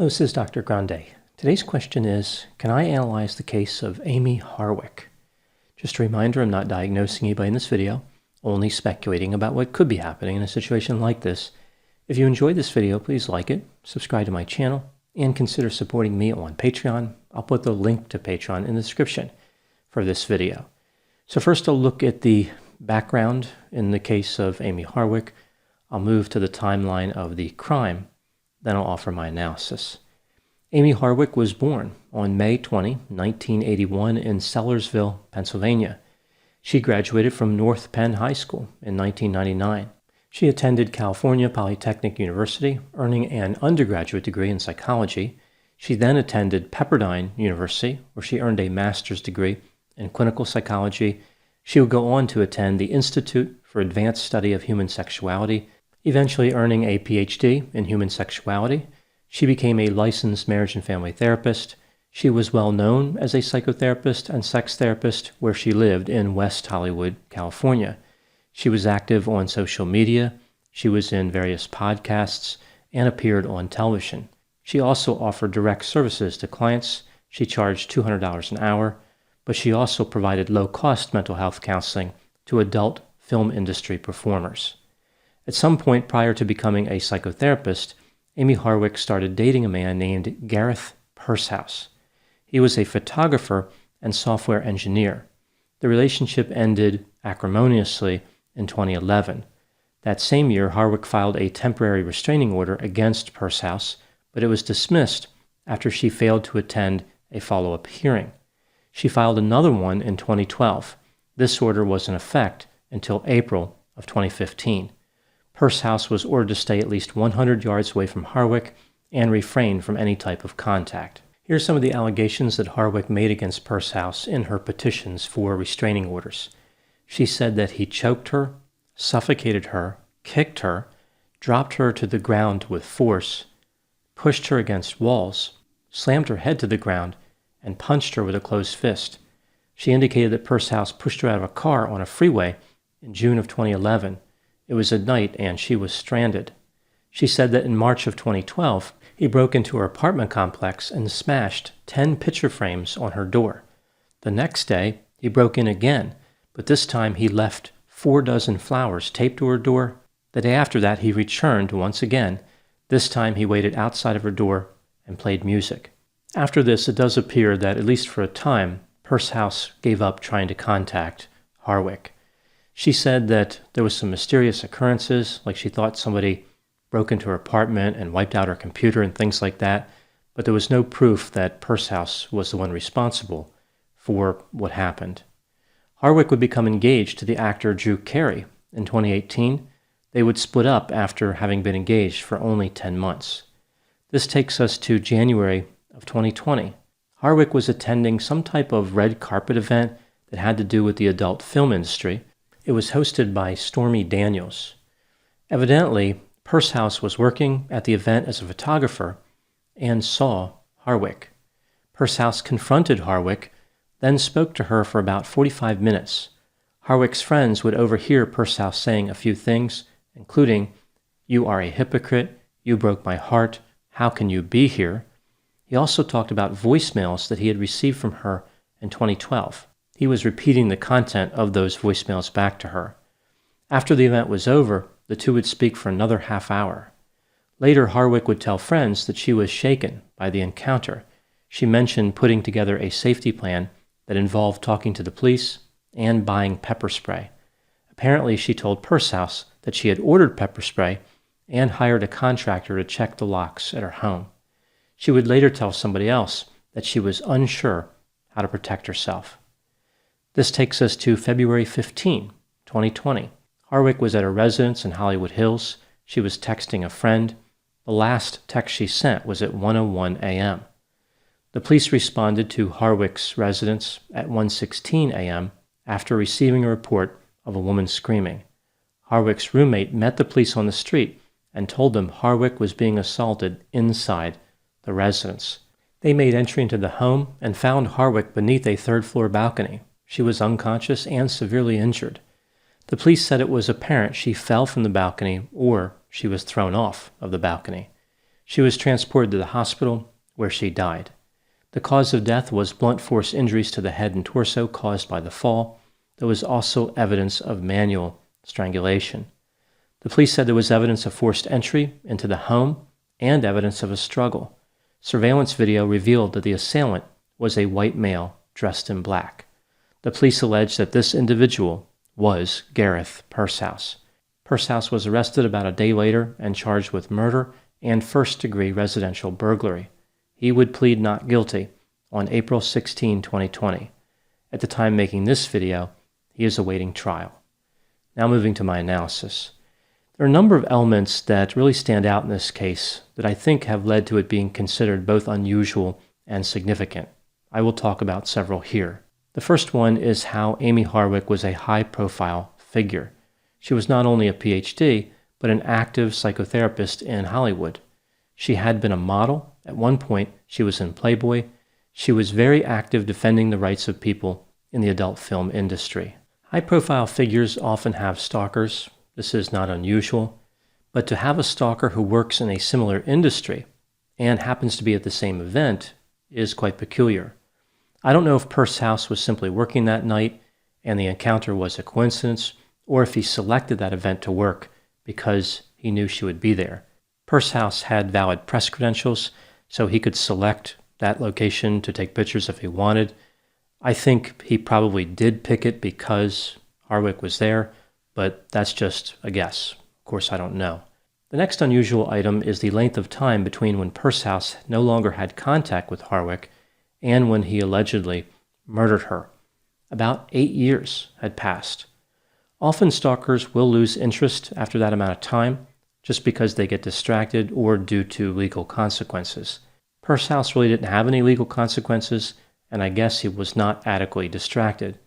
Hello, this is Dr. Grande. Today's question is, can I analyze the case of Amie Harwick? Just a reminder, I'm not diagnosing anybody in this video, only speculating about what could be happening in a situation like this. If you enjoyed this video, please like it, subscribe to my channel, and consider supporting me on Patreon. I'll put the link to Patreon in the description for this video. So first I'll look at the background in the case of Amie Harwick. I'll move to the timeline of the crime. Then I'll offer my analysis. Amie Harwick was born on May 20, 1981 in Sellersville, Pennsylvania. She graduated from North Penn High School in 1999. She attended California Polytechnic University, earning an undergraduate degree in psychology. She then attended Pepperdine University, where she earned a master's degree in clinical psychology. She would go on to attend the Institute for Advanced Study of Human Sexuality, eventually earning a PhD in human sexuality. She became a licensed marriage and family therapist. She was well known as a psychotherapist and sex therapist where she lived in West Hollywood, California. She was active on social media. She was in various podcasts and appeared on television. She also offered direct services to clients. She charged $200 an hour, but she also provided low-cost mental health counseling to adult film industry performers. At some point prior to becoming a psychotherapist, Amie Harwick started dating a man named Gareth Pursehouse. He was a photographer and software engineer. The relationship ended acrimoniously in 2011. That same year, Harwick filed a temporary restraining order against Pursehouse, but it was dismissed after she failed to attend a follow-up hearing. She filed another one in 2012. This order was in effect until April of 2015. Pursehouse was ordered to stay at least 100 yards away from Harwick and refrain from any type of contact. Here are some of the allegations that Harwick made against Pursehouse in her petitions for restraining orders. She said that he choked her, suffocated her, kicked her, dropped her to the ground with force, pushed her against walls, slammed her head to the ground, and punched her with a closed fist. She indicated that Pursehouse pushed her out of a car on a freeway in June of 2011. It was at night and she was stranded. She said that in March of 2012, he broke into her apartment complex and smashed 10 picture frames on her door. The next day, he broke in again, but this time he left 4 dozen flowers taped to her door. The day after that, he returned once again. This time he waited outside of her door and played music. After this, it does appear that, at least for a time, Pursehouse gave up trying to contact Harwick. She said that there was some mysterious occurrences, like she thought somebody broke into her apartment and wiped out her computer and things like that, but there was no proof that Pursehouse was the one responsible for what happened. Harwick would become engaged to the actor Drew Carey in 2018. They would split up after having been engaged for only 10 months. This takes us to January of 2020. Harwick was attending some type of red carpet event that had to do with the adult film industry. It was hosted by Stormy Daniels. Evidently, Pursehouse was working at the event as a photographer and saw Harwick. Pursehouse confronted Harwick, then spoke to her for about 45 minutes. Harwick's friends would overhear Pursehouse saying a few things, including, "You are a hypocrite, you broke my heart, how can you be here?" He also talked about voicemails that he had received from her in 2012. He was repeating the content of those voicemails back to her. After the event was over, the two would speak for another half hour. Later, Harwick would tell friends that she was shaken by the encounter. She mentioned putting together a safety plan that involved talking to the police and buying pepper spray. Apparently, she told Pursehouse that she had ordered pepper spray and hired a contractor to check the locks at her home. She would later tell somebody else that she was unsure how to protect herself. This takes us to February 15, 2020. Harwick was at her residence in Hollywood Hills. She was texting a friend. The last text she sent was at 1:01 a.m. The police responded to Harwick's residence at 1:16 a.m. after receiving a report of a woman screaming. Harwick's roommate met the police on the street and told them Harwick was being assaulted inside the residence. They made entry into the home and found Harwick beneath a third-floor balcony. She was unconscious and severely injured. The police said it was apparent she fell from the balcony or she was thrown off of the balcony. She was transported to the hospital, where she died. The cause of death was blunt force injuries to the head and torso caused by the fall. There was also evidence of manual strangulation. The police said there was evidence of forced entry into the home and evidence of a struggle. Surveillance video revealed that the assailant was a white male dressed in black. The police alleged that this individual was Gareth Pursehouse. Pursehouse was arrested about a day later and charged with murder and first-degree residential burglary. He would plead not guilty on April 16, 2020. At the time making this video, he is awaiting trial. Now moving to my analysis. There are a number of elements that really stand out in this case that I think have led to it being considered both unusual and significant. I will talk about several here. The first one is how Amie Harwick was a high-profile figure. She was not only a PhD, but an active psychotherapist in Hollywood. She had been a model. At one point, she was in Playboy. She was very active defending the rights of people in the adult film industry. High-profile figures often have stalkers. This is not unusual. But to have a stalker who works in a similar industry and happens to be at the same event is quite peculiar. I don't know if Pursehouse was simply working that night and the encounter was a coincidence, or if he selected that event to work because he knew she would be there. Pursehouse had valid press credentials, so he could select that location to take pictures if he wanted. I think he probably did pick it because Harwick was there, but that's just a guess. Of course, I don't know. The next unusual item is the length of time between when Pursehouse no longer had contact with Harwick and when he allegedly murdered her. About 8 years had passed. Often stalkers will lose interest after that amount of time, just because they get distracted or due to legal consequences. Pursehouse really didn't have any legal consequences, and I guess he was not adequately distracted.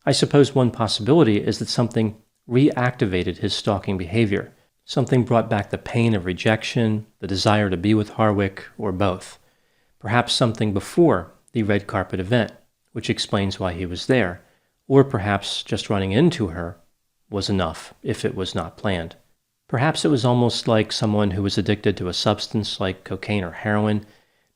I suppose one possibility is that something reactivated his stalking behavior. Something brought back the pain of rejection, the desire to be with Harwick, or both. Perhaps something before the red carpet event, which explains why he was there, or perhaps just running into her was enough if it was not planned. Perhaps it was almost like someone who was addicted to a substance like cocaine or heroin.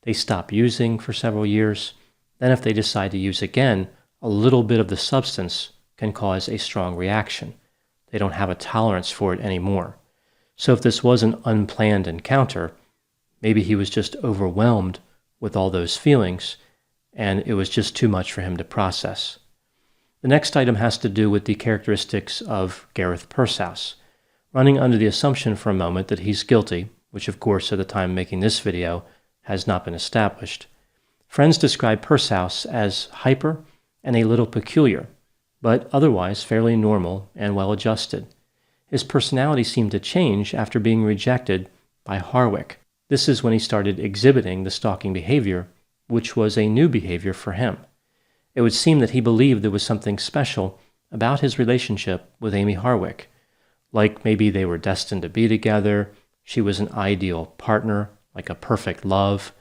They stop using for several years. Then if they decide to use again, a little bit of the substance can cause a strong reaction. They don't have a tolerance for it anymore. So if this was an unplanned encounter, maybe he was just overwhelmed with all those feelings, and it was just too much for him to process. The next item has to do with the characteristics of Gareth Pursehouse. Running under the assumption for a moment that he's guilty, which of course at the time making this video has not been established, friends describe Pursehouse as hyper and a little peculiar, but otherwise fairly normal and well-adjusted. His personality seemed to change after being rejected by Harwick. This is when he started exhibiting the stalking behavior, which was a new behavior for him. It would seem that he believed there was something special about his relationship with Amie Harwick, like maybe they were destined to be together, she was an ideal partner, like a perfect love,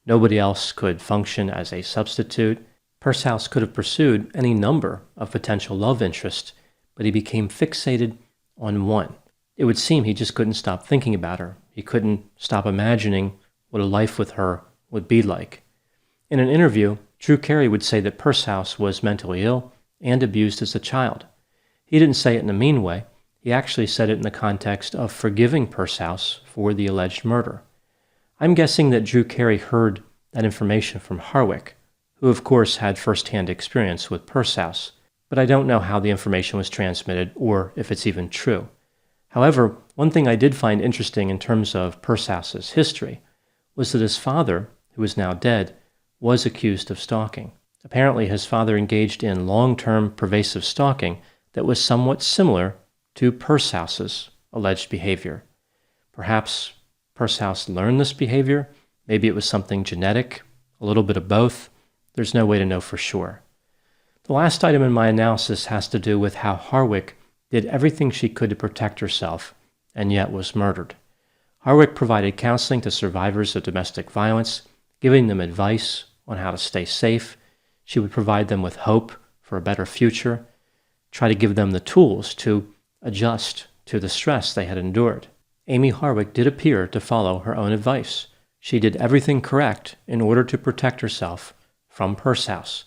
nobody else could function as a substitute. Pursehouse could have pursued any number of potential love interests, but he became fixated on one. It would seem he just couldn't stop thinking about her. He couldn't stop imagining what a life with her would be like. In an interview, Drew Carey would say that Pursehouse was mentally ill and abused as a child. He didn't say it in a mean way. He actually said it in the context of forgiving Pursehouse for the alleged murder. I'm guessing that Drew Carey heard that information from Harwick, who of course had first-hand experience with Pursehouse, but I don't know how the information was transmitted or if it's even true. However, one thing I did find interesting in terms of Pursehouse's history was that his father, who is now dead, was accused of stalking. Apparently, his father engaged in long-term pervasive stalking that was somewhat similar to Pursehouse's alleged behavior. Perhaps Pursehouse learned this behavior. Maybe it was something genetic, a little bit of both. There's no way to know for sure. The last item in my analysis has to do with how Harwick did everything she could to protect herself and yet was murdered. Harwick provided counseling to survivors of domestic violence, giving them advice on how to stay safe. She would provide them with hope for a better future, try to give them the tools to adjust to the stress they had endured. Amie Harwick did appear to follow her own advice. She did everything correct in order to protect herself from Pursehouse.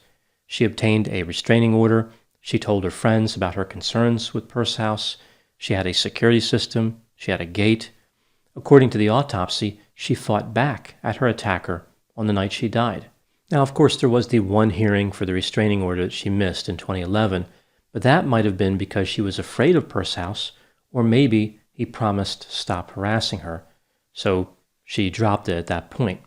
She obtained a restraining order. She told her friends about her concerns with Pursehouse. She had a security system. She had a gate. According to the autopsy, she fought back at her attacker on the night she died. Now, of course, there was the one hearing for the restraining order that she missed in 2011, but that might have been because she was afraid of Pursehouse, or maybe he promised to stop harassing her, so she dropped it at that point.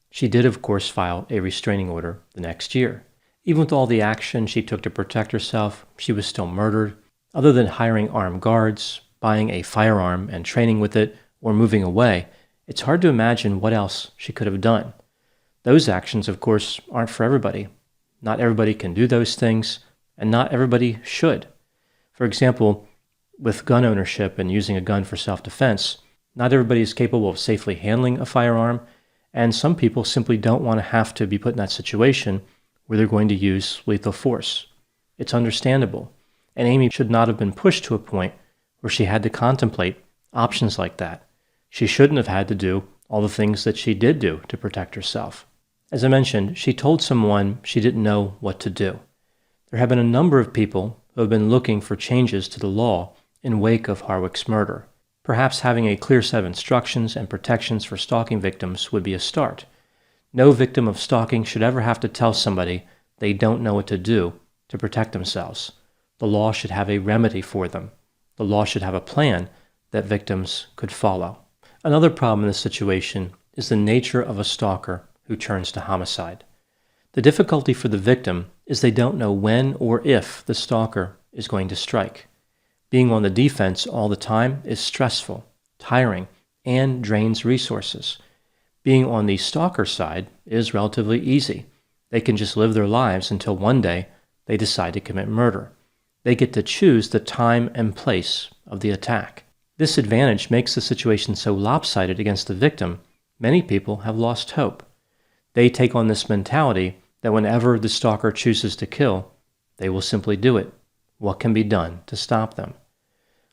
She did, of course, file a restraining order the next year. Even with all the action she took to protect herself, she was still murdered. Other than hiring armed guards, buying a firearm and training with it, or moving away, it's hard to imagine what else she could have done. Those actions, of course, aren't for everybody. Not everybody can do those things, and not everybody should. For example, with gun ownership and using a gun for self-defense, not everybody is capable of safely handling a firearm, and some people simply don't want to have to be put in that situation where they're going to use lethal force. It's understandable, and Amie should not have been pushed to a point where she had to contemplate options like that. She shouldn't have had to do all the things that she did do to protect herself. As I mentioned, she told someone she didn't know what to do. There have been a number of people who have been looking for changes to the law in wake of Harwick's murder. Perhaps having a clear set of instructions and protections for stalking victims would be a start. No victim of stalking should ever have to tell somebody they don't know what to do to protect themselves. The law should have a remedy for them. The law should have a plan that victims could follow. Another problem in this situation is the nature of a stalker who turns to homicide. The difficulty for the victim is they don't know when or if the stalker is going to strike. Being on the defense all the time is stressful, tiring, and drains resources. Being on the stalker side is relatively easy. They can just live their lives until one day they decide to commit murder. They get to choose the time and place of the attack. This advantage makes the situation so lopsided against the victim, many people have lost hope. They take on this mentality that whenever the stalker chooses to kill, they will simply do it. What can be done to stop them?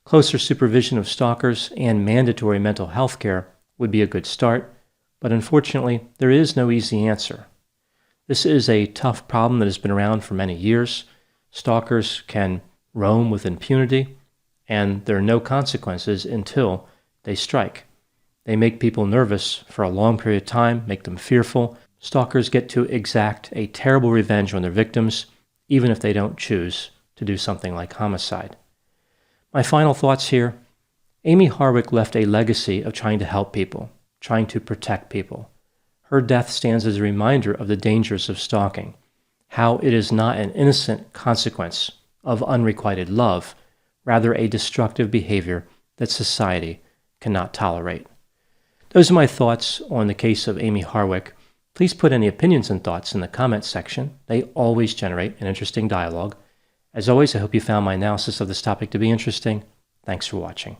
Closer supervision of stalkers and mandatory mental health care would be a good start, but unfortunately, there is no easy answer. This is a tough problem that has been around for many years. Stalkers can roam with impunity, and there are no consequences until they strike. They make people nervous for a long period of time, make them fearful. Stalkers get to exact a terrible revenge on their victims, even if they don't choose to do something like homicide. My final thoughts here. Amie Harwick left a legacy of trying to help people, trying to protect people. Her death stands as a reminder of the dangers of stalking, how it is not an innocent consequence of unrequited love, rather a destructive behavior that society cannot tolerate. Those are my thoughts on the case of Amie Harwick. Please put any opinions and thoughts in the comments section. They always generate an interesting dialogue. As always, I hope you found my analysis of this topic to be interesting. Thanks for watching.